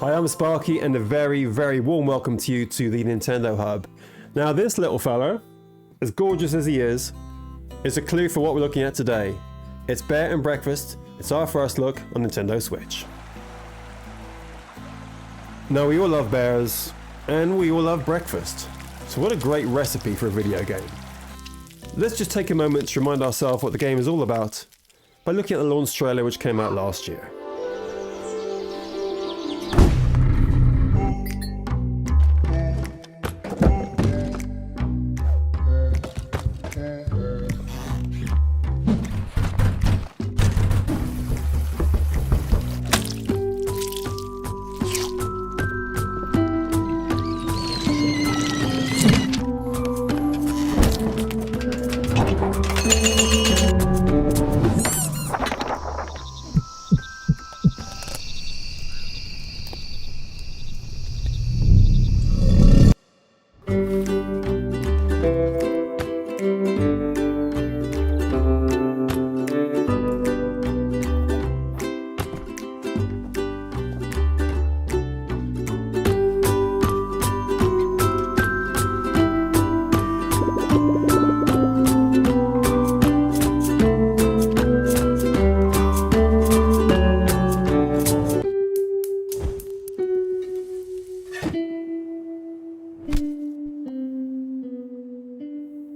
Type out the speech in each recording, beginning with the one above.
Hi, I'm Sparky, and a very, very warm welcome to you to the Nintendo Hub. Now, this little fella, as gorgeous as he is a clue for what we're looking at today. It's Bear and Breakfast. It's our first look on Nintendo Switch. Now, we all love bears, and we all love breakfast. So what a great recipe for a video game. Let's just take a moment to remind ourselves what the game is all about by looking at the launch trailer which came out last year.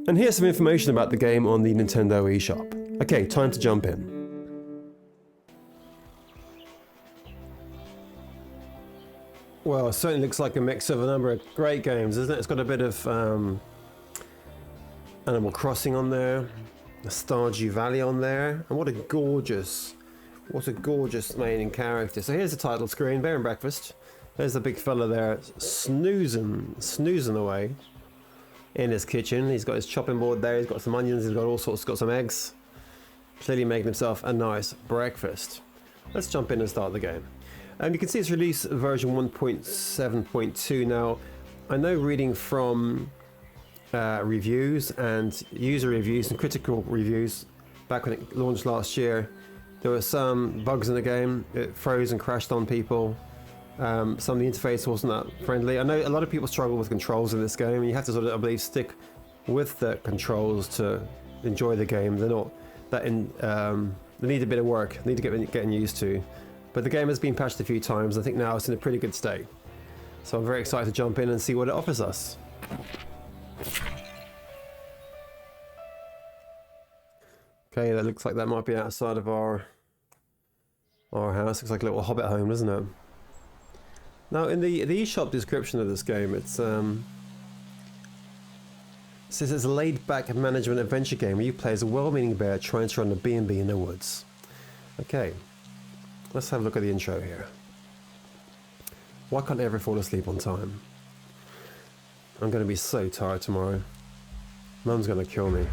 And here's some information about the game on the Nintendo eShop. Okay, time to jump in. Well, it certainly looks like a mix of a number of great games, isn't it? It's got a bit of Animal Crossing on there, a Stardew Valley on there, and what a gorgeous main character. So here's the title screen, Bear and Breakfast. There's the big fella there, snoozing away in his kitchen. He's got his chopping board there, he's got some onions, he's got all sorts, got some eggs. Clearly making himself a nice breakfast. Let's jump in and start the game. You can see it's release version 1.7.2 now. I know reading from reviews and user reviews and critical reviews back when it launched last year, there were some bugs in the game. It froze and crashed on people. Some of the interface wasn't that friendly. I know a lot of people struggle with controls in this game. You have to sort of, I believe, stick with the controls to enjoy the game. They're not that they need a bit of work. They need to getting used to. But the game has been patched a few times. I think now it's in a pretty good state. So I'm very excited to jump in and see what it offers us. Okay, that looks like that might be outside of our house. Looks like a little hobbit home, doesn't it? Now, in the eShop description of this game, it says it's a laid-back management adventure game where you play as a well-meaning bear trying to run a B&B in the woods. Okay, let's have a look at the intro here. Why can't I ever fall asleep on time? I'm going to be so tired tomorrow. Mum's going to kill me.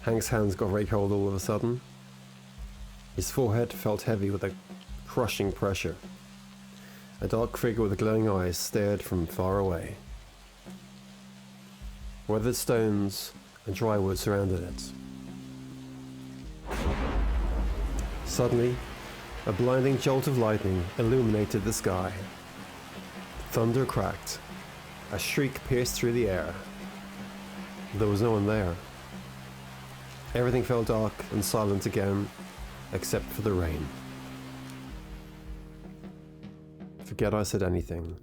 Hank's hands got very cold all of a sudden. His forehead felt heavy with a crushing pressure. A dark figure with glowing eyes stared from far away. Weathered stones and dry wood surrounded it. Suddenly, a blinding jolt of lightning illuminated the sky. Thunder cracked. A shriek pierced through the air. There was no one there. Everything fell dark and silent again, except for the rain. Forget I said anything.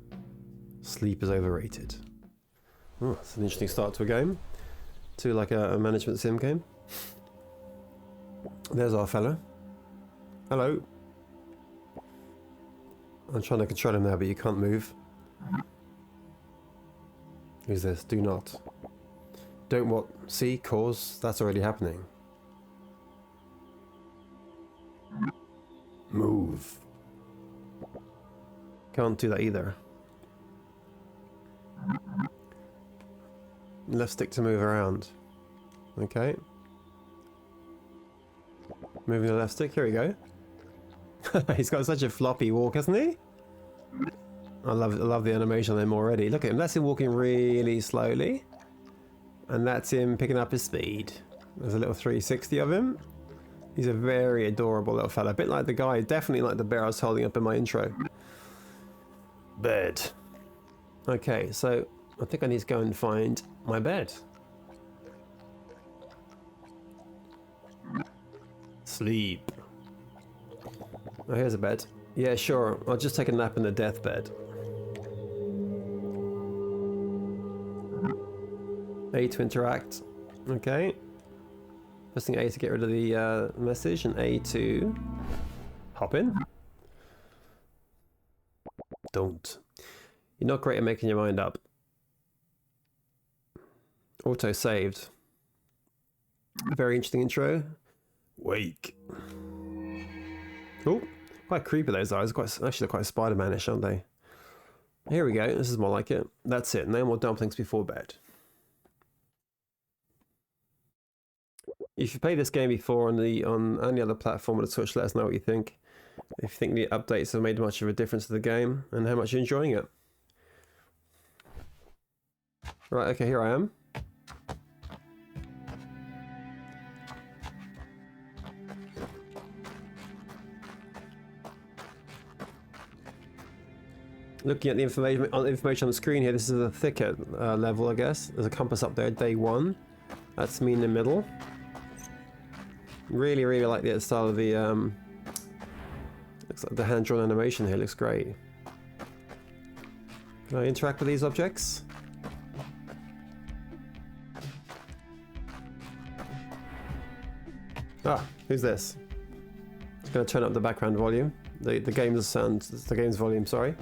Sleep is overrated. Oh, that's an interesting start to a game. To like a management sim game. There's our fella. Hello. I'm trying to control him now, but you can't move. Who's this? Do not. Don't what? See? Cause? That's already happening. Move. Can't do that either. Left stick to move around. Okay. Moving the left stick, here we go. He's got such a floppy walk, hasn't he? I love the animation on him already. Look at him, that's him walking really slowly. And that's him picking up his speed. There's a little 360 of him. He's a very adorable little fella. A bit like the guy, definitely like the bear I was holding up in my intro. Bed. Okay, so I think I need to go and find my bed. Sleep. Oh, here's a bed. Yeah, sure. I'll just take a nap in the deathbed. A to interact. Okay. Pressing A to get rid of the message, and A to hop in. Don't. You're not great at making your mind up. Auto saved. Very interesting intro. Wake. Oh, quite creepy those eyes. Actually, they're quite Spider-Man-ish, aren't they? Here we go. This is more like it. That's it. No more dumplings before bed. If you played this game before on any other platform on the Switch, let us know what you think. If you think the updates have made much of a difference to the game and how much you're enjoying it. Right, okay, here I am. Looking at the information on the screen here, this is a thicker level, I guess. There's a compass up there, day 1. That's me in the middle. Really, really like the style of the looks like the hand-drawn animation here. Looks great. Can I interact with these objects? Ah, who's this? Just gonna turn up the background volume. The game's sound. The game's volume. Sorry.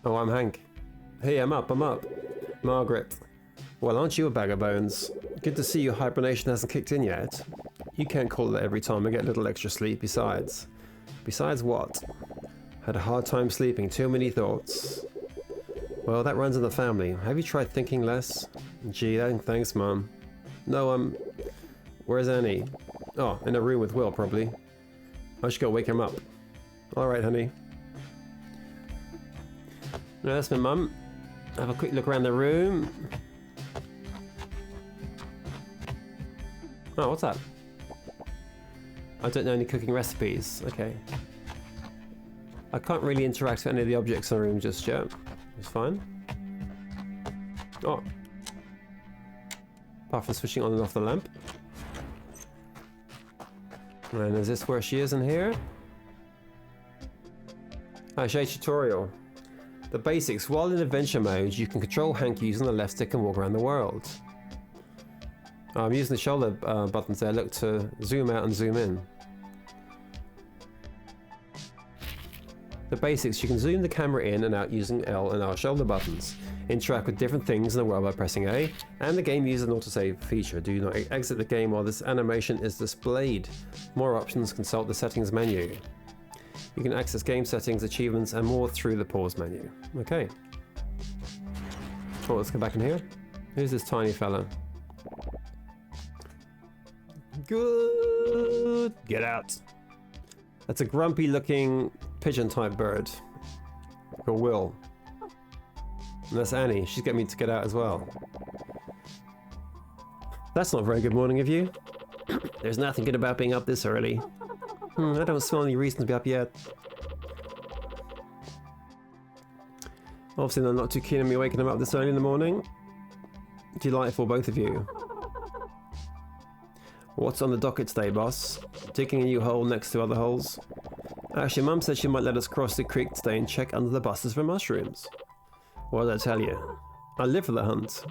Oh, I'm Hank. Hey, I'm up. Margaret. Well, aren't you a bag of bones? Good to see your hibernation hasn't kicked in yet. You can't call it every time I get a little extra sleep. Besides what? Had a hard time sleeping, too many thoughts. Well, that runs in the family. Have you tried thinking less? Gee, thanks, Mum. No, where's Annie? Oh, in a room with Will, probably. I should go wake him up. Alright, honey. No, that's my Mum. Have a quick look around the room. Oh, what's that? I don't know any cooking recipes. Okay. I can't really interact with any of the objects in the room just yet. It's fine. Oh. Apart from switching on and off the lamp. And is this where she is in here? Oh, show tutorial. The basics. While in adventure mode, you can control Hank using the left stick and walk around the world. I'm using the shoulder buttons there, look, to zoom out and zoom in. The basics, you can zoom the camera in and out using L and R shoulder buttons. Interact with different things in the world by pressing A, and the game uses an autosave feature. Do not exit the game while this animation is displayed. More options, consult the settings menu. You can access game settings, achievements, and more through the pause menu. Okay. Oh, let's go back in here. Who's this tiny fella? Good. Get out. That's a grumpy looking pigeon type bird. Or Will. And that's Annie. She's getting me to get out as well. That's not a very good morning of you. There's nothing good about being up this early. I don't smell any reason to be up yet. Obviously they're not too keen on me waking them up this early in the morning. Delightful, both of you. What's on the docket today, boss? Digging a new hole next to other holes? Actually, Mum said she might let us cross the creek today and check under the buses for mushrooms. What did I tell you? I live for the hunt.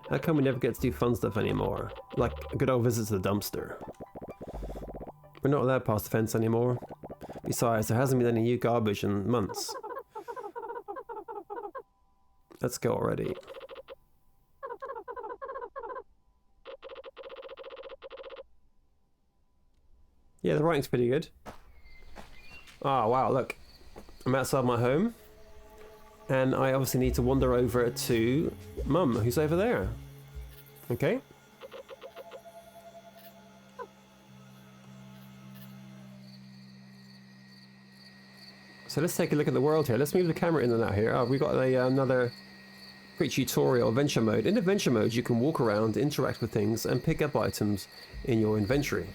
How come we never get to do fun stuff anymore? Like a good old visit to the dumpster. We're not allowed past the fence anymore. Besides, there hasn't been any new garbage in months. Let's go already. Yeah, the writing's pretty good. Oh, wow, look. I'm outside my home. And I obviously need to wander over to Mum, who's over there. Okay. So let's take a look at the world here. Let's move the camera in and out here. Oh, we've got another Quick tutorial, adventure mode. In adventure mode, you can walk around, interact with things, and pick up items in your inventory.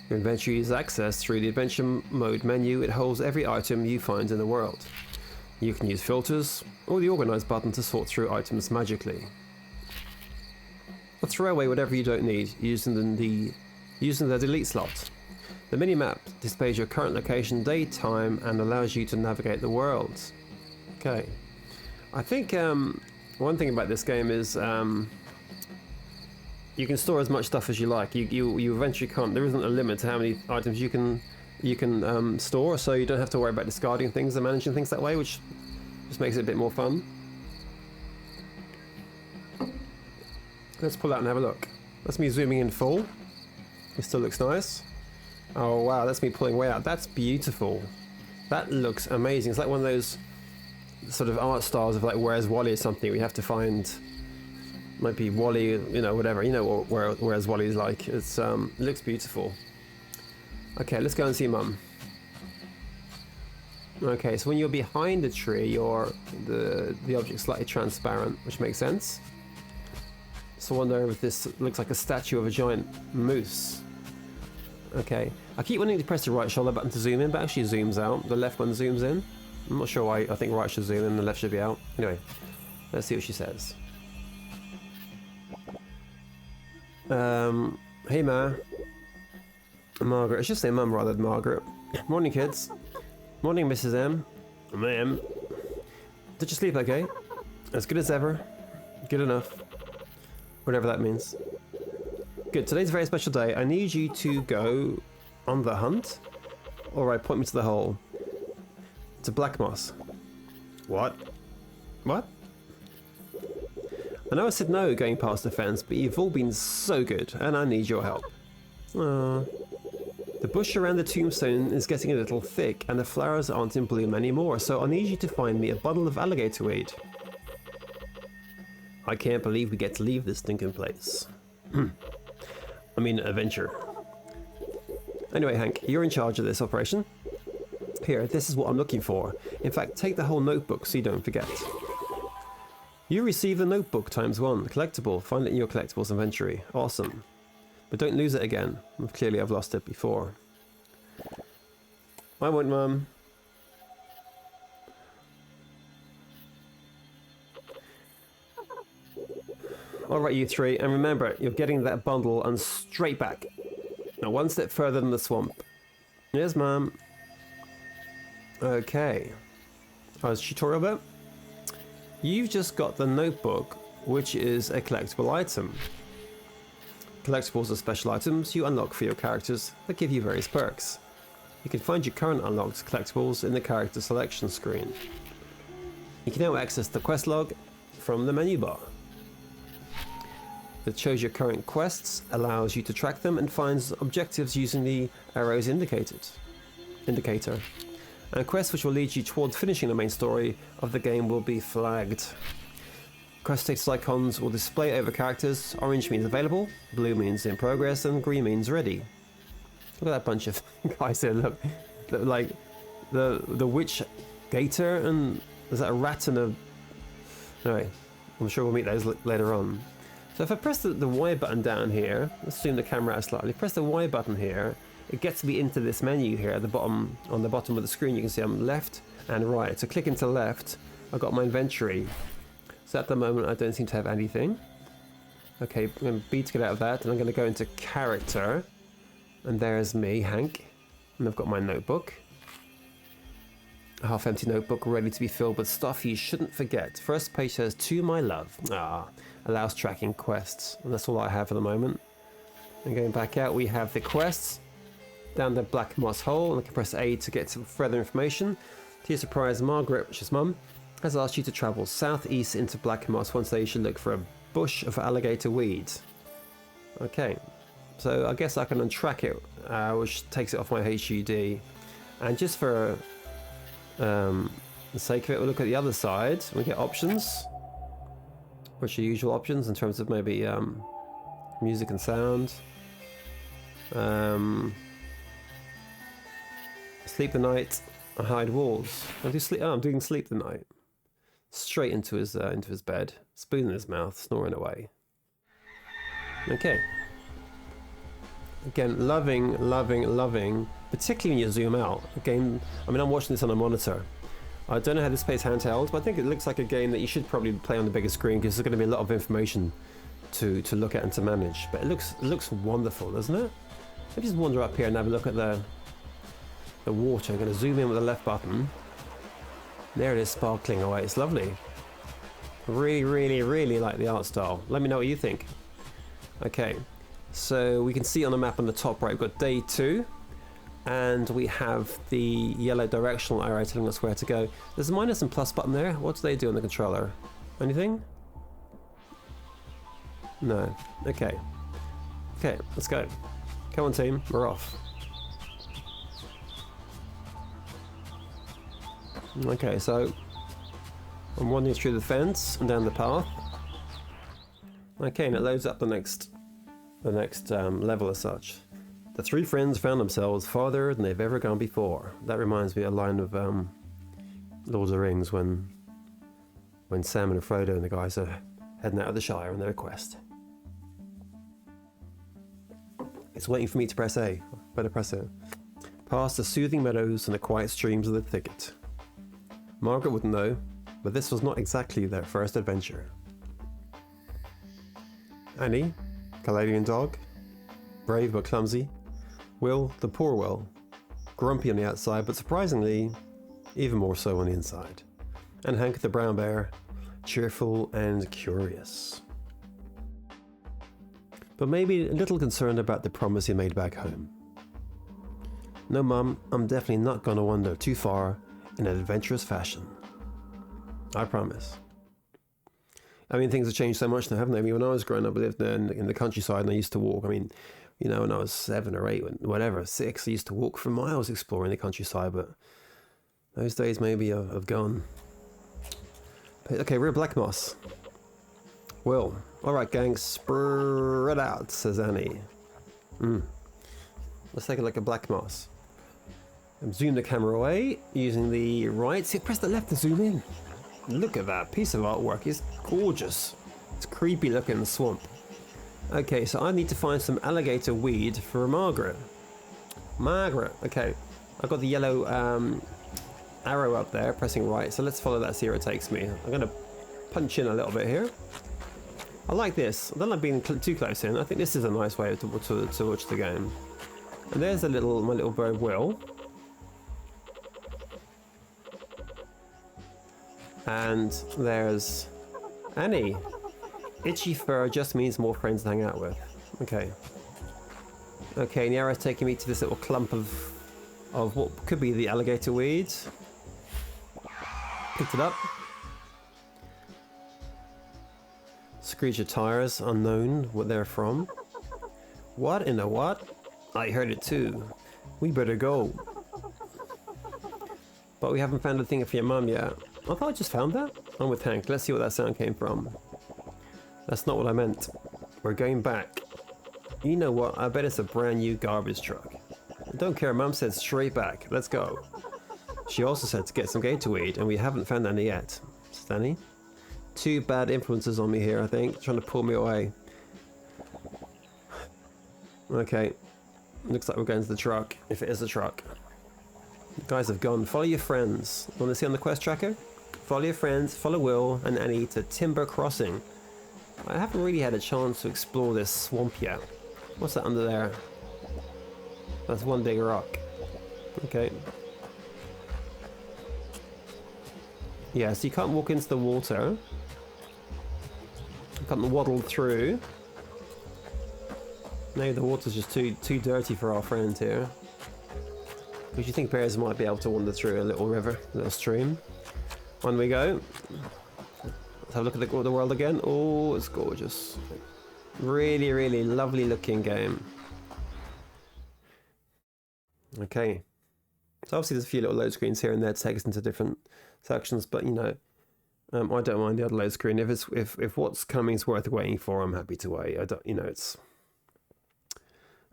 Your inventory is accessed through the adventure mode menu. It holds every item you find in the world. You can use filters or the organize button to sort through items magically. Or throw away whatever you don't need using the delete slot. The mini-map displays your current location, date, time, and allows you to navigate the world. Okay. I think one thing about this game is you can store as much stuff as you like. You eventually can't. There isn't a limit to how many items you can store, so you don't have to worry about discarding things and managing things that way, which just makes it a bit more fun. Let's pull out and have a look. That's me zooming in full. It still looks nice. Oh wow, that's me pulling way out. That's beautiful. That looks amazing. It's like one of those sort of art styles of like Where's Wally or something. We have to find, might be Wally, you know, whatever. You know what Where's Wally's like. It looks beautiful. Okay, let's go and see Mum. Okay, so when you're behind the tree, the object's slightly transparent, which makes sense. So I wonder if this looks like a statue of a giant moose. Okay, I keep wanting to press the right shoulder button to zoom in, but actually zooms out. The left one zooms in. I'm not sure why. I think right should zoom in, the left should be out. Anyway, let's see what she says. Hey Ma. Margaret. I should say Mum rather than Margaret. Morning, kids. Morning, Mrs. M. Ma'am. Did you sleep okay? As good as ever. Good enough. Whatever that means. Good. Today's a very special day. I need you to go on the hunt. Alright, point me to the hole. To black moss. What? What? I know I said no going past the fence, but you've all been so good, and I need your help. Aww. The bush around the tombstone is getting a little thick, and the flowers aren't in bloom anymore, so I need you to find me a bundle of alligator weed. I can't believe we get to leave this stinking place. I mean, adventure. Anyway, Hank, you're in charge of this operation. Here, this is what I'm looking for. In fact, take the whole notebook so you don't forget. You receive the notebook ×1, collectible. Find it in your collectibles inventory. Awesome. But don't lose it again. Clearly I've lost it before. I won't, Mum. Alright, you three, and remember, you're getting that bundle and straight back. Now one step further than the swamp. Yes, Mum. Okay. How's the tutorial bit? You've just got the notebook, which is a collectible item. Collectibles are special items you unlock for your characters that give you various perks. You can find your current unlocked collectibles in the character selection screen. You can now access the quest log from the menu bar. It shows your current quests, allows you to track them, and finds objectives using the arrows indicator. And quests which will lead you towards finishing the main story of the game will be flagged. Quest status icons will display over characters. Orange means available, blue means in progress, and green means ready. Look at that bunch of guys there, look. Like the witch gator, and is that a rat and a... Anyway, I'm sure we'll meet those later on. So if I press the Y button down here, let's zoom the camera out slightly, press the Y button here, it gets me into this menu here at the bottom, on the bottom of the screen. You can see I'm left and right. So clicking to left, I've got my inventory. So at the moment I don't seem to have anything. Okay, I'm going to B to get out of that, and I'm going to go into character. And there's me, Hank. And I've got my notebook. A half empty notebook ready to be filled with stuff you shouldn't forget. First page says, to my love. Allows tracking quests. And that's all I have at the moment. And going back out, we have the quests. Down the black moss hole, and I can press A to get some further information. To your surprise, Margaret, which is Mum, has asked you to travel southeast into black moss. Once there you should look for a bush of alligator weed. Okay, so I guess I can untrack it, which takes it off my HUD. And just for the sake of it, we'll look at the other side. We get options, which are usual options in terms of maybe music and sound. Sleep the night, hide walls. I do sleep. Oh, I'm doing sleep the night. straight into his bed, spoon in his mouth, snoring away. Okay. Again, loving, particularly when you zoom out. A game, I mean, I'm watching this on a monitor. I don't know how this plays handheld, but I think it looks like a game that you should probably play on the bigger screen because there's going to be a lot of information to look at and to manage. But it looks wonderful, doesn't it? Let me just wander up here and have a look at the water. I'm going to zoom in with the left button. There it is, sparkling away. It's lovely. Really like the art style. Let me know what you think. Okay, so we can see on the map on the top right, we've got day 2. And we have the yellow directional arrow telling us where to go. There's a minus and plus button there. What do they do on the controller? Anything? No. Okay. Okay, let's go. Come on, team. We're off. Okay, so I'm wandering through the fence and down the path. Okay, and it loads up the next level as such. The 3 friends found themselves farther than they've ever gone before. That reminds me of a line of Lord of the Rings when Sam and Frodo and the guys are heading out of the Shire on their quest. It's waiting for me to press A. Better press it. Past the soothing meadows and the quiet streams of the thicket. Margaret wouldn't know, but this was not exactly their first adventure. Annie, Caladian dog, brave but clumsy. Will, the poor Will, grumpy on the outside, but surprisingly, even more so on the inside. And Hank the brown bear, cheerful and curious. But maybe a little concerned about the promise he made back home. No, Mum, I'm definitely not going to wander too far in an adventurous fashion. I promise. I mean, things have changed so much now, haven't they? I mean, when I was growing up, I lived in the countryside and I used to walk. I mean, you know, when I was 7 or 8, whatever, 6, I used to walk for miles exploring the countryside, but those days maybe have gone. Okay, we're at Black Moss. Well, alright gang, spread out, says Annie. Let's take a look at Black Moss. Zoom the camera away, using the right. See, press the left to zoom in. Look at that piece of artwork, it's gorgeous. It's creepy looking swamp. Okay, so I need to find some alligator weed for Margaret. Okay. I've got the yellow arrow up there, pressing right, so let's follow that, see where it takes me. I'm going to punch in a little bit here. I like this. I don't like being too close in. I think this is a nice way to watch the game. And there's my little bird Will. And there's Annie. Itchy fur just means more friends to hang out with. Okay. Okay, and the arrow's taking me to this little clump of what could be the alligator weeds. Picked it up. Screech of tires, unknown what they're from. What in the what? I heard it too. We better go. But we haven't found a thing for your mum yet. I thought I just found that. I'm with Hank. Let's see what that sound came from. That's not what I meant. We're going back. You know what? I bet it's a brand new garbage truck. I don't care. Mum said straight back. Let's go. She also said to get some gator weed, and we haven't found any yet. Stanley? 2 bad influences on me here, I think. Trying to pull me away. Okay. Looks like we're going to the truck. If it is a truck. The guys have gone. Follow your friends. Want to see on the quest tracker? Follow your friends. Follow Will and Annie to Timber Crossing. I haven't really had a chance to explore this swamp yet. What's that under there? That's one big rock. Okay. Yeah, so you can't walk into the water. You can't waddle through. Maybe the water's just too dirty for our friend here. Because you think bears might be able to wander through a little river, a little stream. On we go. Let's have a look at the world again. Oh, it's gorgeous. Really, really lovely looking game. Okay. So obviously there's a few little load screens here and there to take us into different sections, but you know, I don't mind the other load screen. If what's coming is worth waiting for, I'm happy to wait. I don't, you know, it's.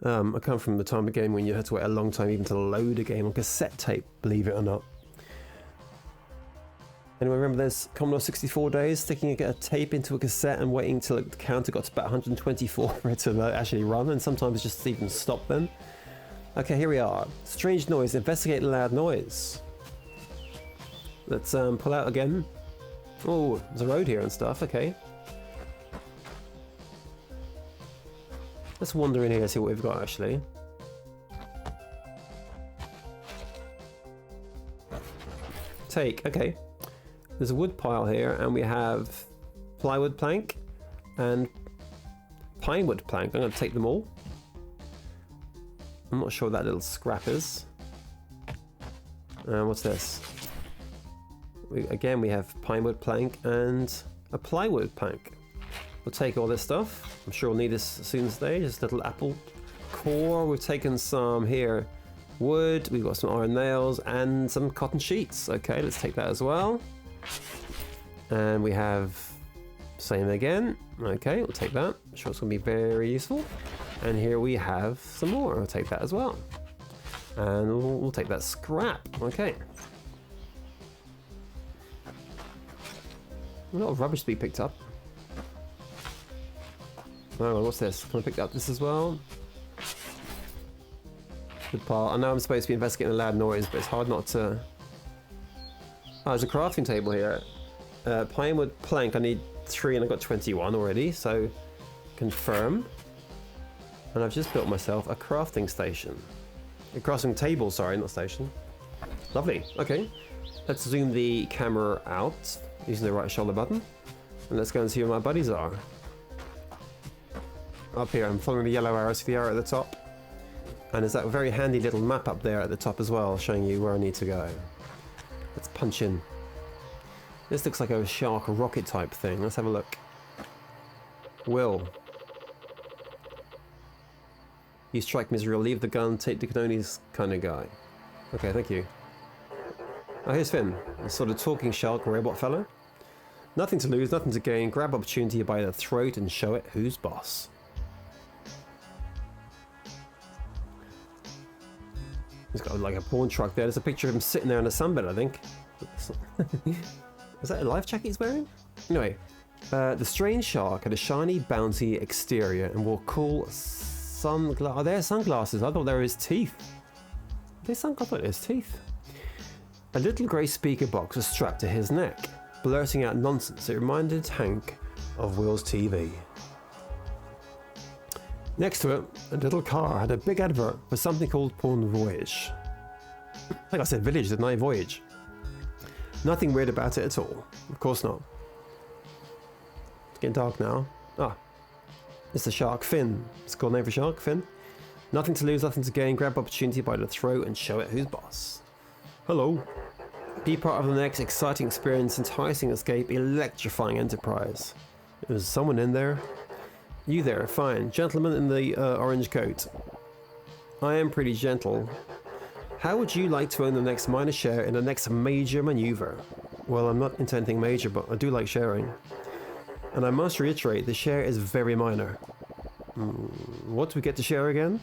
I come from the time of game when you had to wait a long time even to load a game on cassette tape, believe it or not. Anyone remember this? Commodore 64 days, sticking a tape into a cassette and waiting until the counter got to about 124 for it to actually run, and sometimes just even stop then. Okay, here we are. Strange noise, investigate loud noise. Let's pull out again. Oh, there's a road here and stuff, okay. Let's wander in here and see what we've got actually. Take, okay. There's a wood pile here, and we have plywood plank and pinewood plank. I'm going to take them all. I'm not sure what that little scrap is. What's this? Again, we have pinewood plank and a plywood plank. We'll take all this stuff. I'm sure we'll need this as soon as today. Just a little apple core. We've taken some here wood. We've got some iron nails and some cotton sheets. Okay, let's take that as well. And we have same again. Okay, we'll take that. I'm sure it's going to be very useful. And here we have some more. I'll take that as well. And we'll take that scrap. Okay. A lot of rubbish to be picked up. Oh, what's this? Can I pick up this as well? Good pile. I know I'm supposed to be investigating a loud noise, but it's hard not to... Oh, there's a crafting table here. Pinewood plank, I need 3 and I got 21 already, so confirm. And I've just built myself a crafting station. A crafting table, sorry, not station. Lovely, okay. Let's zoom the camera out using the right shoulder button. And let's go and see where my buddies are. Up here, I'm following the yellow arrows to the arrow at the top. And there's that very handy little map up there at the top as well, showing you where I need to go. Let's punch in. This looks like a shark rocket type thing. Let's have a look. Will. You strike me as real. Leave the gun, take the cannolis kind of guy. Okay, thank you. Oh, here's Finn. A sort of talking shark robot fellow. Nothing to lose, nothing to gain. Grab opportunity by the throat and show it who's boss. He's got like a pawn truck there. There's a picture of him sitting there in the sunbed, I think. Is that a life jacket he's wearing? Anyway, the strange shark had a shiny, bouncy exterior and wore cool sunglasses. Oh, they're sunglasses. I thought they were his teeth. I thought they were his teeth. A little grey speaker box was strapped to his neck, blurting out nonsense. It reminded Hank of Will's TV. Next to it, a little car had a big advert for something called Porn Voyage. I think I said village, didn't I? Voyage. Nothing weird about it at all. Of course not. It's getting dark now. Ah. It's the shark, Finn. It's a cool name for shark, Finn. Nothing to lose, nothing to gain. Grab opportunity by the throat and show it who's boss. Hello. Be part of the next exciting experience, enticing escape, electrifying enterprise. There's someone in there. You there, fine. Gentleman in the orange coat. I am pretty gentle. How would you like to own the next minor share in the next major maneuver? Well, I'm not into anything major, but I do like sharing. And I must reiterate, the share is very minor. What do we get to share again?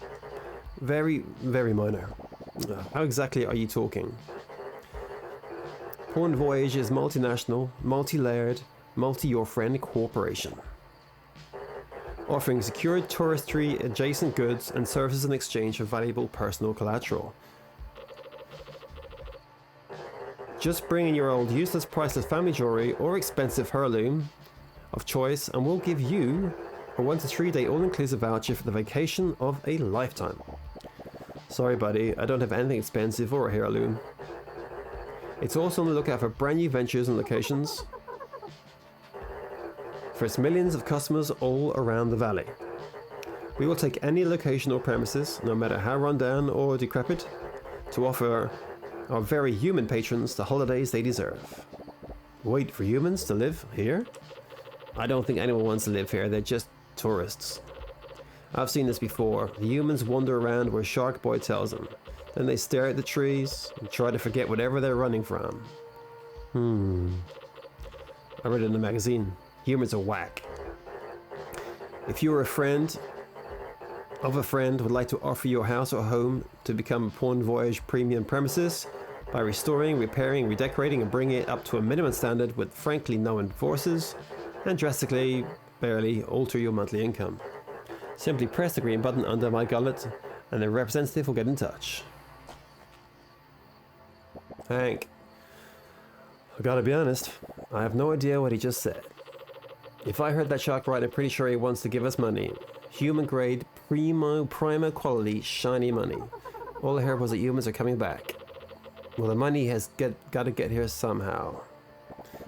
Very, very minor. How exactly are you talking? Porn Voyage is multinational, multi-layered, multi-your-friend corporation. Offering secured touristry adjacent goods and services in exchange for valuable personal collateral. Just bring in your old useless priceless family jewelry or expensive heirloom of choice and we'll give you a 1 to 3 day all-inclusive voucher for the vacation of a lifetime. Sorry buddy, I don't have anything expensive or a heirloom. It's also on the lookout for brand new ventures and locations for its millions of customers all around the valley. We will take any location or premises, no matter how run down or decrepit, to offer our very human patrons the holidays they deserve. Wait for humans to live here? I don't think anyone wants to live here, they're just tourists. I've seen this before. The humans wander around where Shark Boy tells them. Then they stare at the trees and try to forget whatever they're running from. I read it in a magazine. Humans are whack. If you or a friend of a friend would like to offer your house or home to become a Porn Voyage premium premises, by restoring, repairing, redecorating and bringing it up to a minimum standard with frankly no enforcers and drastically, barely alter your monthly income. Simply press the green button under my gullet and the representative will get in touch. Hank, I gotta be honest, I have no idea what he just said. If I heard that shark right, I'm pretty sure he wants to give us money. Human grade, primo quality, shiny money. All I heard was that humans are coming back. Well, the money has got to get here somehow.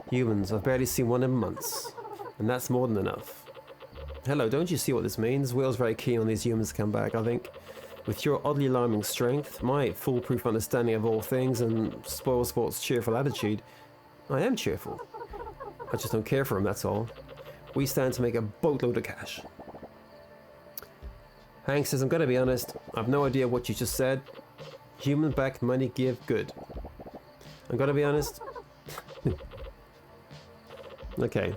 Humans, I've barely seen one in months. And that's more than enough. Hello, don't you see what this means? Will's very keen on these humans to come back, I think. With your oddly alarming strength, my foolproof understanding of all things, and Spoilsport's cheerful attitude, I am cheerful. I just don't care for him, that's all. We stand to make a boatload of cash. Hank says, I'm gonna be honest, I've no idea what you just said. Human back, money give, good. I'm gonna be honest. Okay.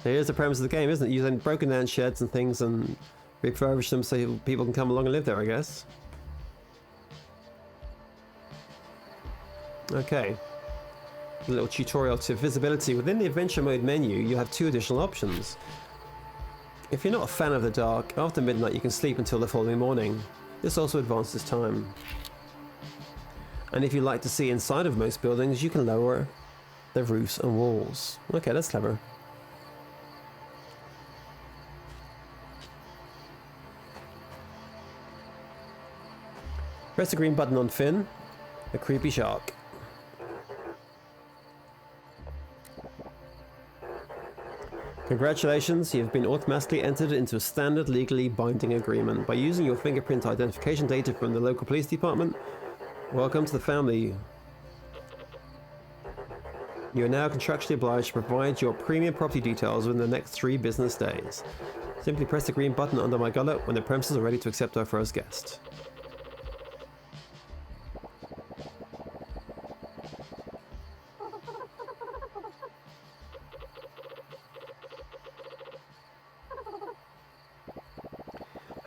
So here's the premise of the game, isn't it? Using broken down sheds and things and refurbish them so people can come along and live there, I guess. Okay. A little tutorial to visibility. Within the adventure mode menu, you have two additional options. If you're not a fan of the dark, after midnight you can sleep until the following morning. This also advances time. And if you like to see inside of most buildings, you can lower the roofs and walls. Okay, that's clever. Press the green button on Finn, the creepy shark. Congratulations, you've been automatically entered into a standard legally binding agreement. By using your fingerprint identification data from the local police department, welcome to the family. You are now contractually obliged to provide your premium property details within the next 3 business days. Simply press the green button under my gullet when the premises are ready to accept our first guest.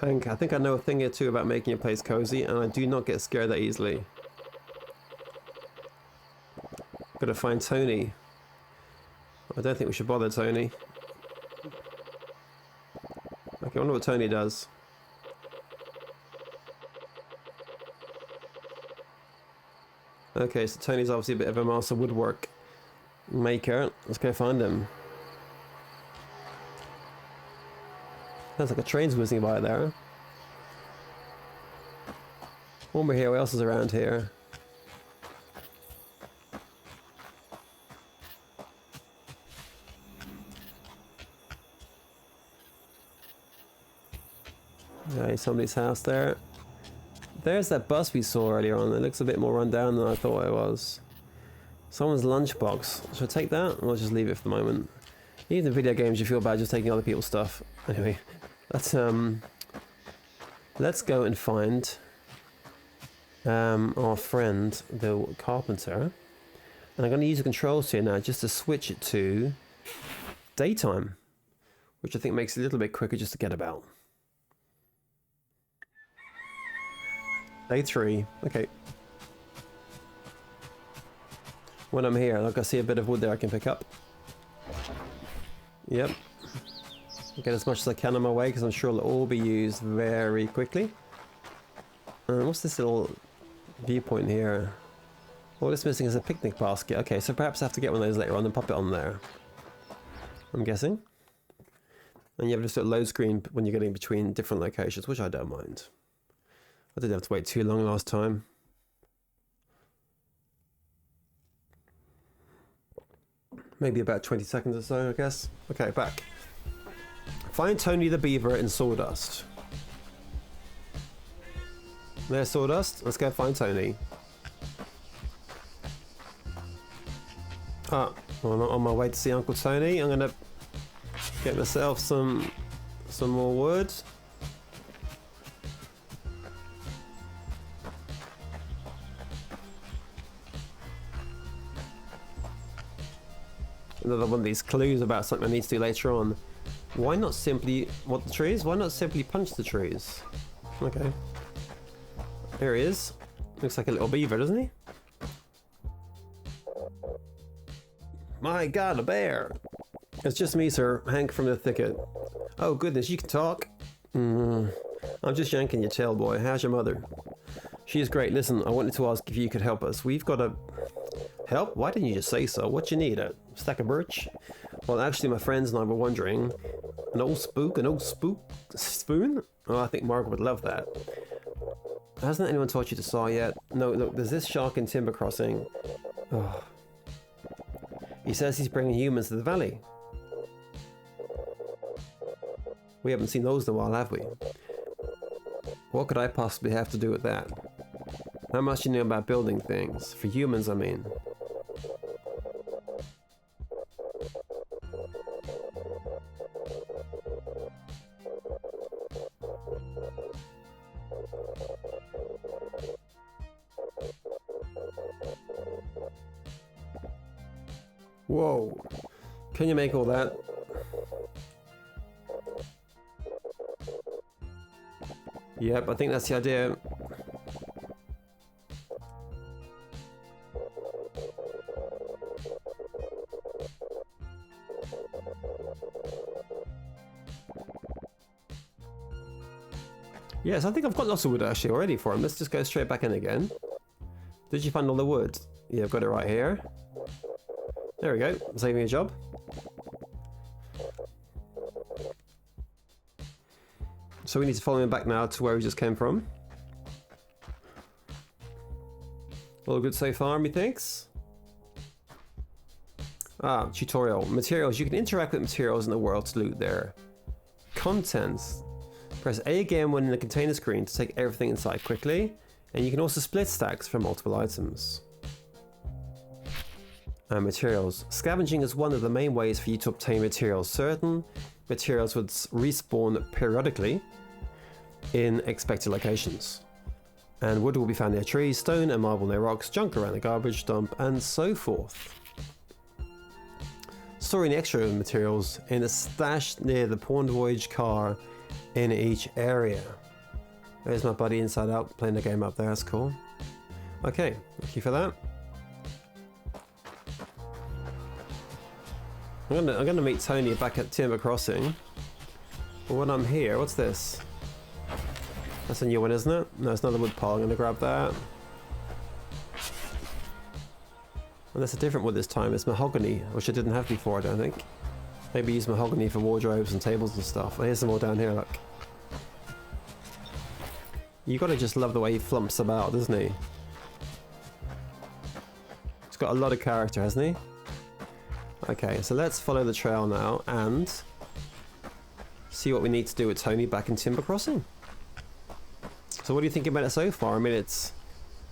Hank, I think I know a thing or two about making a place cozy, and I do not get scared that easily. Gotta find Tony. I don't think we should bother Tony. Okay, I wonder what Tony does. Okay, so Tony's obviously a bit of a master woodwork maker. Let's go find him. Sounds like a train's whizzing by there. One more here, what else is around here? Okay, somebody's house there. There's that bus we saw earlier on. It looks a bit more run down than I thought it was. Someone's lunchbox. Should I take that? Or I'll just leave it for the moment. Even in video games you feel bad just taking other people's stuff. Anyway, let's go and find our friend the carpenter. And I'm going to use the controls here now just to switch it to daytime, which I think makes it a little bit quicker just to get about. Day 3, okay. When I'm here, like I see a bit of wood there I can pick up. Yep. Get as much as I can on my way because I'm sure it'll all be used very quickly. What's this little viewpoint here? All it's missing is a picnic basket. Okay, so perhaps I have to get one of those later on and pop it on there. I'm guessing. And you have just a load screen when you're getting between different locations, which I don't mind. I didn't have to wait too long last time. Maybe about 20 seconds or so, I guess. Okay, back. Find Tony the Beaver in Sawdust. There's Sawdust. Let's go find Tony. Ah, well, I'm not on my way to see Uncle Tony. I'm gonna get myself some more wood. Another one of these clues about something I need to do later on. Why not simply... What, the trees? Why not simply punch the trees? Okay. There he is. Looks like a little beaver, doesn't he? My God, a bear! It's just me, sir. Hank from the thicket. Oh goodness, you can talk. I'm just yanking your tail, boy. How's your mother? She's great. Listen, I wanted to ask if you could help us. We've got a... Help? Why didn't you just say so? What you need? A stack of birch? Well, actually, my friends and I were wondering... An old spoon? Oh, I think Margaret would love that. Hasn't anyone taught you to saw yet? No, look, there's this shark in Timber Crossing. Oh. He says he's bringing humans to the valley. We haven't seen those in a while, have we? What could I possibly have to do with that? How much do you know about building things? For humans, I mean. Whoa. Can you make all that? Yep, I think that's the idea. Yes, I think I've got lots of wood actually already for him. Let's just go straight back in again. Did you find all the wood? Yeah, I've got it right here. There we go, saving me a job. So we need to follow him back now to where we just came from. All good so far, methinks. Ah, tutorial. Materials. You can interact with materials in the world to loot their contents. Press A again when in the container screen to take everything inside quickly. And you can also split stacks for multiple items. Materials. Scavenging is one of the main ways for you to obtain materials. Certain materials would respawn periodically in expected locations. And wood will be found near trees, stone and marble near rocks, junk around the garbage dump, and so forth. Storing the extra materials in a stash near the pawned voyage car in each area. There's my buddy inside out playing the game up there, that's cool. Okay, thank you for that. I'm gonna meet Tony back at Timber Crossing. But when I'm here, what's this? That's a new one, isn't it? No, it's another wood pile. I'm gonna grab that. And that's a different wood this time. It's mahogany, which I didn't have before, I don't think. Maybe use mahogany for wardrobes and tables and stuff. Oh, here's some more down here, look. You gotta just love the way he flumps about, doesn't he? He's got a lot of character, hasn't he? Okay, so let's follow the trail now and see what we need to do with Tony back in Timber Crossing. So what do you think about it so far? I mean, it's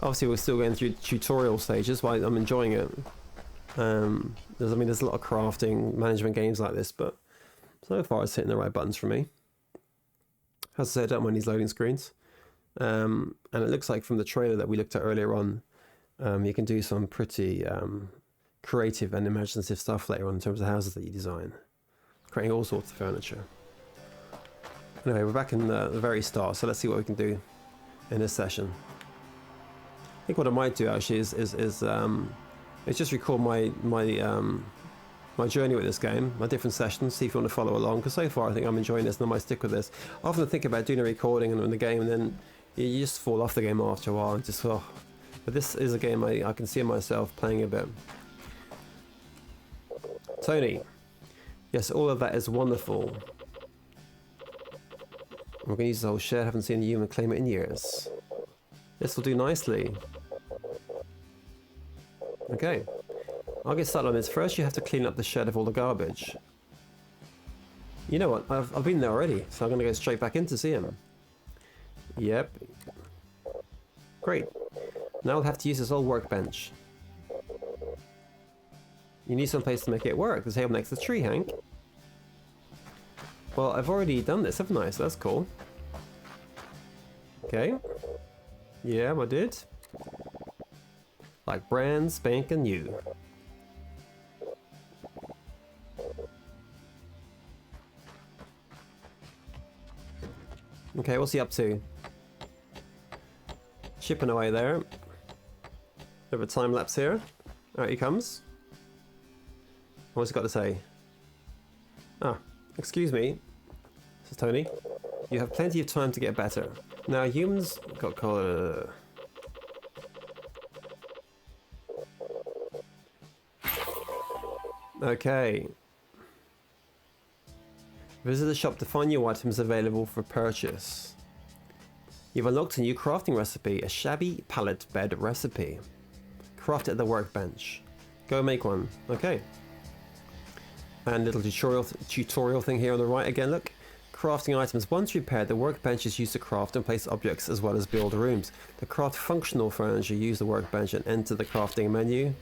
obviously we're still going through tutorial stages, but I'm enjoying it. There's a lot of crafting management games like this, but so far it's hitting the right buttons for me. As I said, I don't mind these loading screens. And it looks like from the trailer that we looked at earlier on, you can do some pretty creative and imaginative stuff later on in terms of houses that you design, creating all sorts of furniture. Anyway, we're back in the very start, so let's see what we can do in this session. I think what I might do actually is just record my journey with this game, my different sessions, see if you want to follow along, because so far I think I'm enjoying this and I might stick with this. I often think about doing a recording and the game and then you just fall off the game after a while and just, oh. But this is a game I can see myself playing a bit. Tony, yes, all of that is wonderful. We're going to use the whole shed, haven't seen a human claim it in years. This will do nicely. Okay, I'll get started on this. First you have to clean up the shed of all the garbage. You know what, I've been there already, so I'm going to go straight back in to see him. Yep. Great. Now we'll have to use this old workbench. You need some place to make it work. The table next to the tree, Hank. Well, I've already done this, haven't I? So that's cool. Okay. Yeah, I did. Like brand spanking new. Okay, what's he up to? Chipping away there. Bit of a time lapse here. Alright, he comes. What's he got to say? Ah, excuse me, says Tony. You have plenty of time to get better. Now humans got called. Okay. Visit the shop to find new items available for purchase. You've unlocked a new crafting recipe, a shabby pallet bed recipe. Craft it at the workbench. Go make one. Okay. And little tutorial thing here on the right again, look. Crafting items. Once repaired, the workbench is used to craft and place objects as well as build rooms. To craft functional furniture, use the workbench and enter the crafting menu.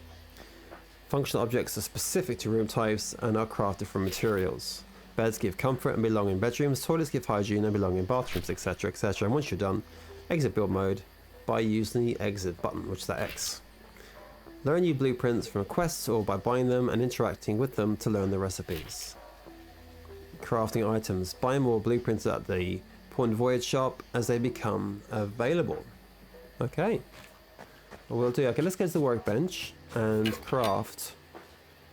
Functional objects are specific to room types and are crafted from materials. Beds give comfort and belong in bedrooms, toilets give hygiene and belong in bathrooms, etc, etc. And once you're done, exit build mode by using the exit button, which is that X. Learn new blueprints from quests or by buying them and interacting with them to learn the recipes. Crafting items. Buy more blueprints at the Point Voyage shop as they become available. Okay. Well, we'll do. Okay, let's go to the workbench and craft.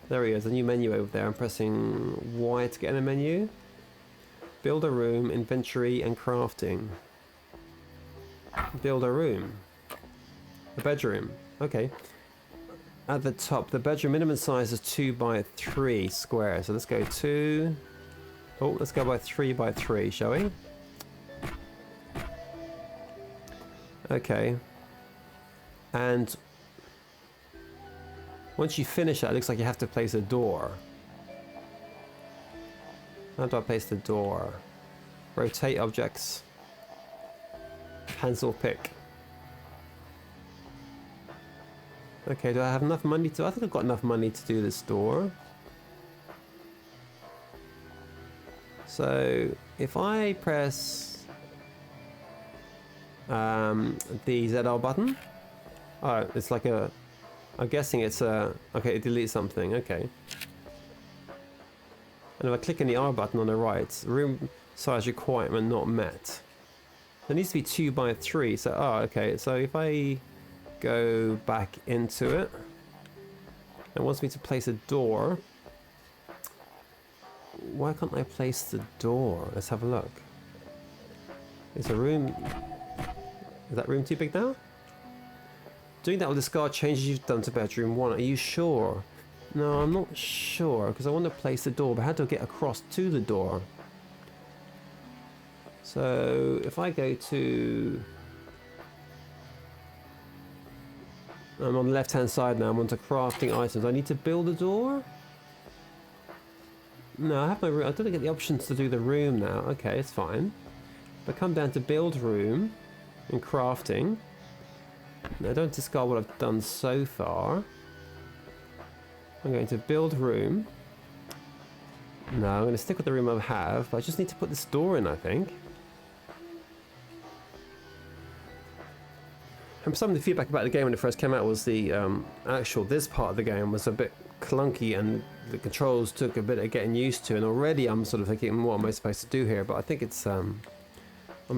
There he is, a new menu over there. I'm pressing Y to get in a menu. Build a room, inventory and crafting. Build a room. A bedroom. Okay. At the top, the bedroom minimum size is 2 by 3 square. So let's go 2. Oh, let's go by 3 by 3, shall we? Okay. And once you finish that, it looks like you have to place a door. How do I place the door? Rotate objects. Pencil pick. Okay, do I have enough money to... I think I've got enough money to do this door. So, if I press the ZR button... Oh, it's like a... I'm guessing it's a... Okay, it deletes something, okay. And if I click on the R button on the right, room size requirement not met. It needs to be 2 by 3, so... Oh, okay, so if I go back into it, it wants me to place a door. Why can't I place the door? Let's have a look. Is a room... Is that room too big now? Doing that will discard changes you've done to bedroom 1. Are you sure? No, I'm not sure, because I want to place the door, but how do I get across to the door? So, if I go to... I'm on the left hand side now, I'm onto crafting items. I need to build a door? No, I have my room. I don't get the options to do the room now. Okay, it's fine. If I come down to build room and crafting, now don't discard what I've done so far. I'm going to build room. No, I'm going to stick with the room I have, but I just need to put this door in, I think. And some of the feedback about the game when it first came out was the this part of the game was a bit clunky and the controls took a bit of getting used to, and already I'm sort of thinking, what am I supposed to do here? But I think it's, I'm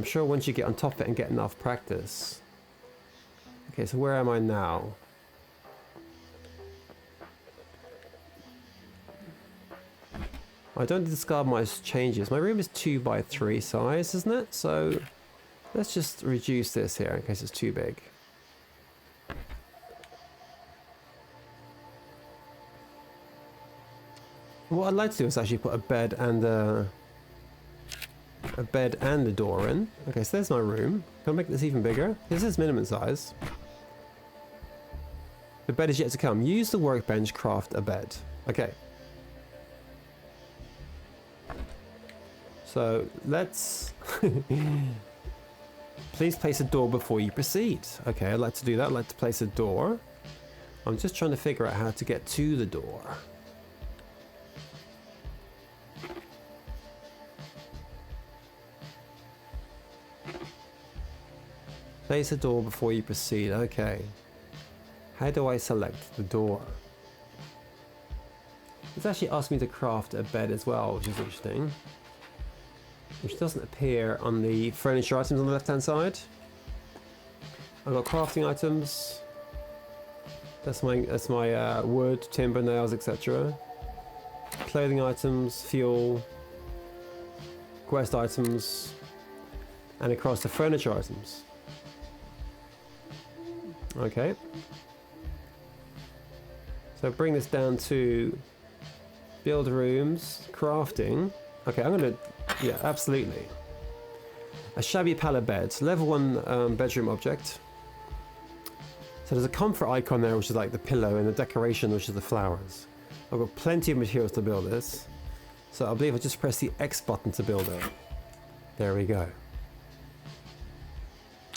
sure once you get on top of it and get enough practice. Okay, so where am I now? I don't discard my changes. My room is 2 by 3 size, isn't it? So let's just reduce this here in case it's too big. What I'd like to do is actually put a bed and a door in. Okay, so there's my room. Can I make this even bigger? This is minimum size. The bed is yet to come. Use the workbench, craft a bed. Okay. So let's... Please place a door before you proceed. Okay, I'd like to do that. I'd like to place a door. I'm just trying to figure out how to get to the door. Place a door before you proceed. Okay. How do I select the door? It's actually asked me to craft a bed as well, which is interesting. Which doesn't appear on the furniture items on the left hand side. I've got crafting items. That's my wood, timber, nails, etc. Clothing items, fuel, quest items, and across the furniture items. Okay. So bring this down to build rooms, crafting. Okay, I'm gonna, yeah, absolutely. A shabby pallet bed, level 1 bedroom object. So there's a comfort icon there, which is like the pillow, and the decoration, which is the flowers. I've got plenty of materials to build this. So I believe I just press the X button to build it. There we go.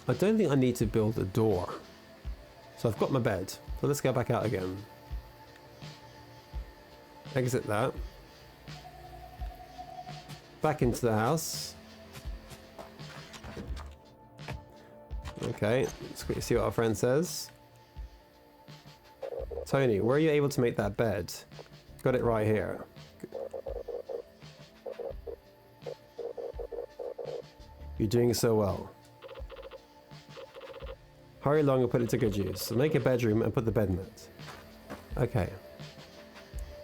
I don't think I need to build a door. So I've got my bed. So let's go back out again. Exit that. Back into the house. Okay, let's quickly see what our friend says. Tony, were you able to make that bed? Got it right here. You're doing so well. Hurry along and put it to good use. So make a bedroom and put the bed in it. Okay.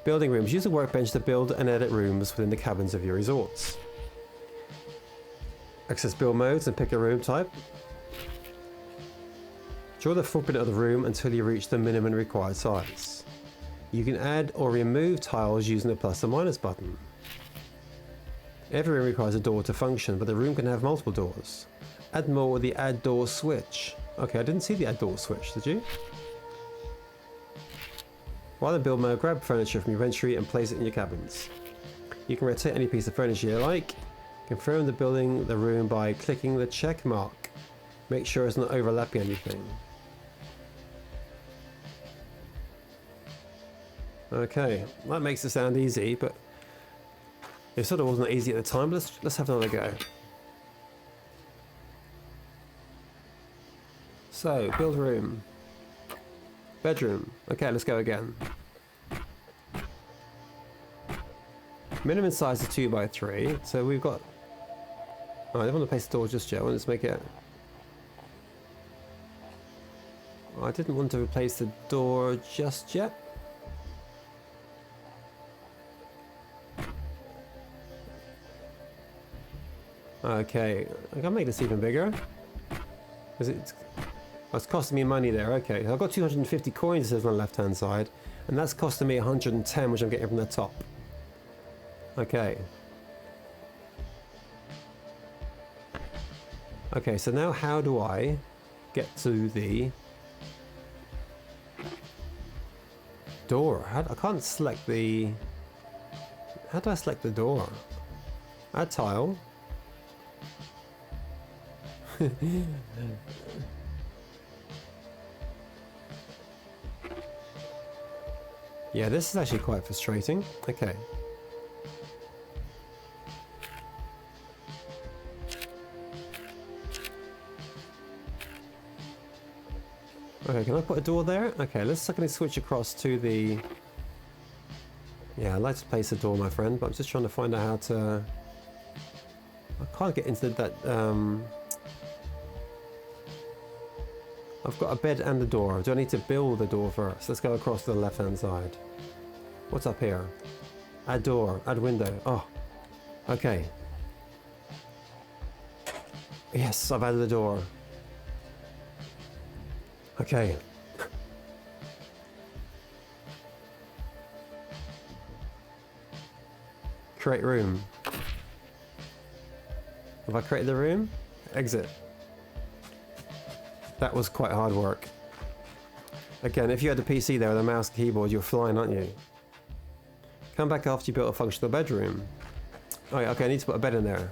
Building rooms. Use a workbench to build and edit rooms within the cabins of your resorts. Access build modes and pick a room type. Draw the footprint of the room until you reach the minimum required size. You can add or remove tiles using the plus or minus button. Every room requires a door to function, but the room can have multiple doors. Add more with the add door switch. Okay, I didn't see the add door switch, did you? While in build mode, grab furniture from your inventory and place it in your cabins. You can rotate any piece of furniture you like. Confirm the building the room by clicking the check mark. Make sure it's not overlapping anything. Okay, that makes it sound easy, but it sort of wasn't easy at the time. Let's have another go. So, build room. Bedroom. Okay, let's go again. Minimum size is 2x3, so we've got... Oh, I don't want to place the door just yet. I want to make it... I didn't want to replace the door just yet. Okay, I can make this even bigger. Is it? Oh, it's costing me money there. Okay, I've got 250 coins on the left-hand side, and that's costing me 110, which I'm getting from the top. Okay. Okay, so now how do I get to the door? I can't select the... How do I select the door? Add tile. Yeah, this is actually quite frustrating. Okay. Okay, can I put a door there? Okay, let's suddenly switch across to the... Yeah, I'd like to place a door, my friend, but I'm just trying to find out how to... I can't get into that... I've got a bed and a door. Do I need to build a door first? Let's go across to the left-hand side. What's up here? Add door, add window. Oh, okay. Yes, I've added the door. Okay. Create room. Have I created the room? Exit. That was quite hard work. Again, if you had a PC there with a mouse and keyboard, you're flying, aren't you? Come back after you built a functional bedroom. Oh yeah, okay, I need to put a bed in there.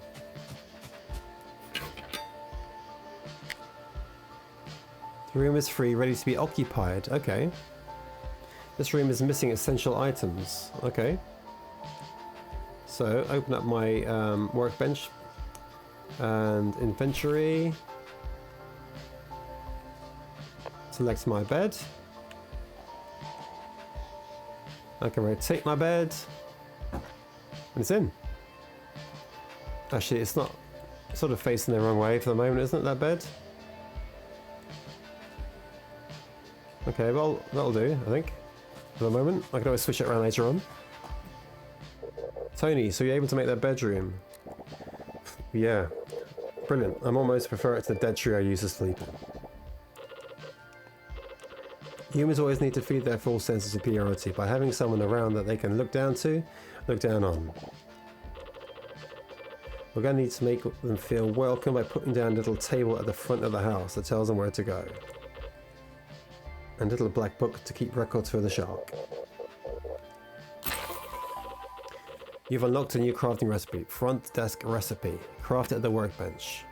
The room is free, ready to be occupied. Okay. This room is missing essential items. Okay. So, open up my workbench and inventory. Select my bed. I can rotate my bed. And it's in. Actually, it's not sort of facing the wrong way for the moment, isn't it, that bed? Okay, well, that'll do, I think. For the moment. I can always switch it around later on. Tony, so you're able to make that bedroom? Yeah. Brilliant. I'm almost prefer it to the dead tree I use to sleep. Humans always need to feed their full sense of superiority by having someone around that they can look down to, look down on. We're going to need to make them feel welcome by putting down a little table at the front of the house that tells them where to go. And a little black book to keep records for the shark. You've unlocked a new crafting recipe. Front desk recipe. Craft it at the workbench.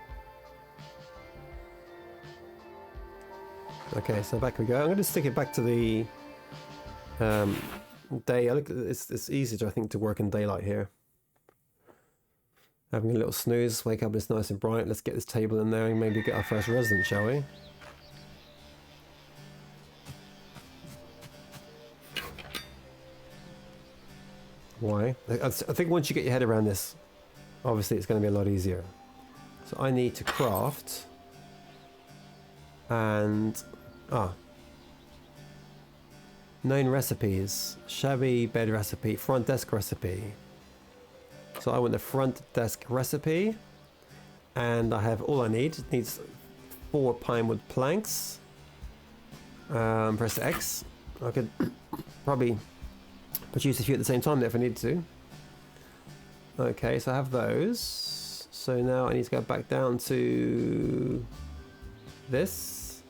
Okay, so back we go. I'm going to stick it back to the day. It's easier, I think, to work in daylight here. Having a little snooze, wake up, it's nice and bright. Let's get this table in there and maybe get our first resident, shall we? Why? I think once you get your head around this, obviously it's going to be a lot easier. So I need to craft and known recipes, shabby bed recipe, front desk recipe. So I want the front desk recipe, and I have all I need. It needs 4 pine wood planks. Press X. I could probably produce a few at the same time if I need to. Okay, so I have those. So now I need to go back down to this.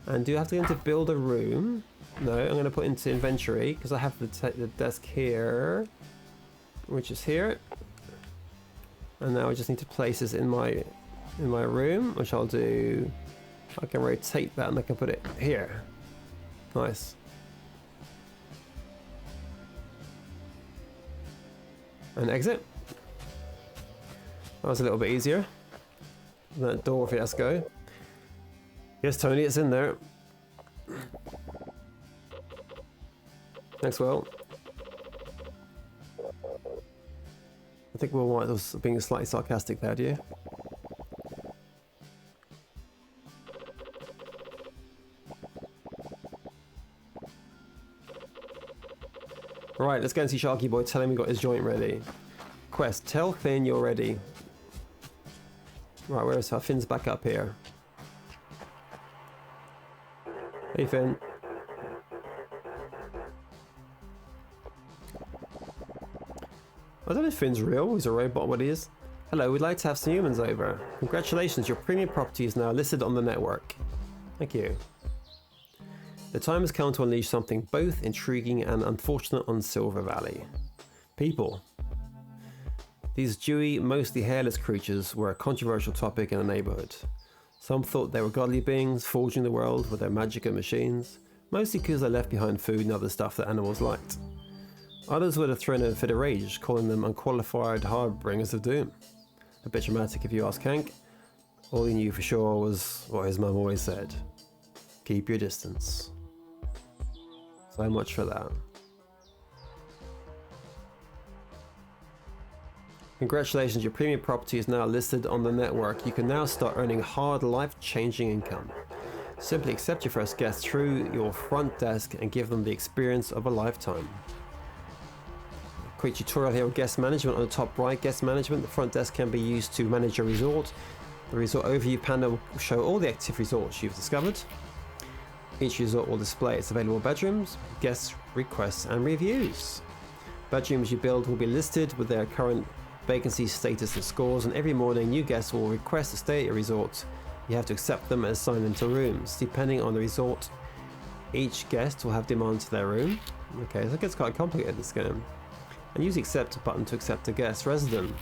And do I have to go into build a room? No, I'm going to put into inventory because I have the desk here, which is here. And now I just need to place this in my room, which I'll do. I can rotate that and I can put it here. Nice. And exit. That was a little bit easier. That door fiasco. Yes, Tony, it's in there. Thanks, Will. I think Will White was being slightly sarcastic there, do you? Right, let's go and see Sharky Boy. Tell him we got his joint ready. Quest, tell Finn you're ready. Right, where is her? Finn's back up here. Hey, Finn. I don't know if Finn's real, he's a robot, what he is. Hello, we'd like to have some humans over. Congratulations, your premium property is now listed on the network. Thank you. The time has come to unleash something both intriguing and unfortunate on Silver Valley. People. These dewy, mostly hairless creatures were a controversial topic in the neighborhood. Some thought they were godly beings, forging the world with their magic and machines, mostly because they left behind food and other stuff that animals liked. Others would have thrown a fit of rage, calling them unqualified harbingers of doom. A bit dramatic if you ask Hank. All he knew for sure was what his mum always said. Keep your distance. So much for that. Congratulations, your premium property is now listed on the network. You can now start earning hard, life-changing income. Simply accept your first guest through your front desk and give them the experience of a lifetime. Quick tutorial here on guest management on the top right. Guest management, the front desk can be used to manage your resort. The resort overview panel will show all the active resorts you've discovered. Each resort will display its available bedrooms, guest requests and reviews. Bedrooms you build will be listed with their current vacancy status and scores, and every morning new guests will request to stay at your resort. You have to accept them and assign them to rooms. Depending on the resort, each guest will have demands for their room. Okay, so it gets quite complicated, this game. And use the accept button to accept a guest resident.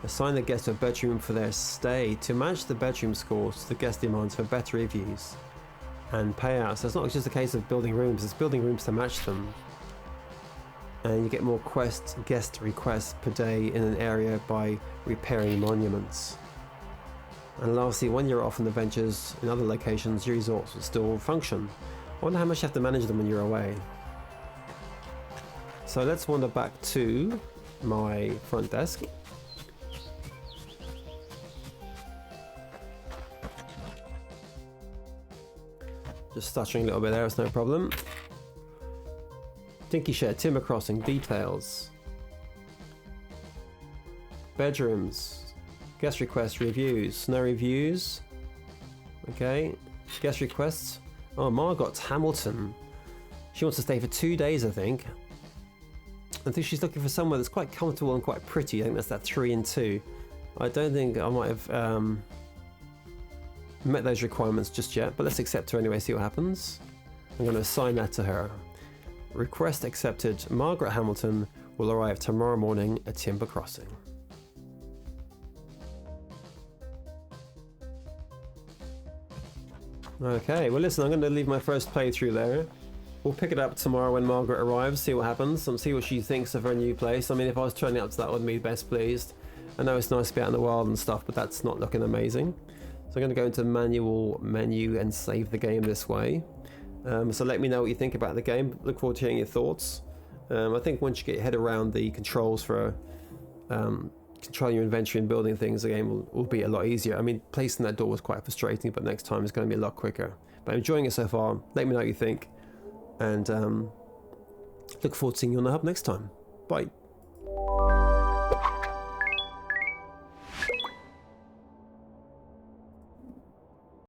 Assign the guest to a bedroom for their stay to match the bedroom scores to the guest demands for better reviews and payouts. So it's not just a case of building rooms, it's building rooms to match them. And you get more guest requests per day in an area by repairing monuments. And lastly, when you're off on adventures in other locations, your resorts will still function. I wonder how much you have to manage them when you're away. So let's wander back to my front desk. Just stuttering a little bit there, it's no problem. Dinky shed, timber crossing, details. Bedrooms. Guest requests, reviews. No reviews. Okay. Guest requests. Oh, Margot Hamilton. She wants to stay for 2 days, I think. I think she's looking for somewhere that's quite comfortable and quite pretty. I think that's that 3 and 2. I don't think I might have met those requirements just yet, but let's accept her anyway, see what happens. I'm going to assign that to her. Request accepted. Margaret Hamilton will arrive tomorrow morning at Timber Crossing. Okay, well listen, I'm going to leave my first playthrough there. We'll pick it up tomorrow when Margaret arrives, see what happens, and see what she thinks of her new place. I mean, if I was turning up to that, I would be best pleased. I know it's nice to be out in the wild and stuff, but that's not looking amazing. So I'm going to go into manual menu and save the game this way. So let me know what you think about the game. Look forward to hearing your thoughts. I think once you get your head around the controls for controlling your inventory and building things, the game will be a lot easier. I mean, placing that door was quite frustrating, but next time it's going to be a lot quicker. But I'm enjoying it so far. Let me know what you think. And look forward to seeing you on the hub next time. Bye.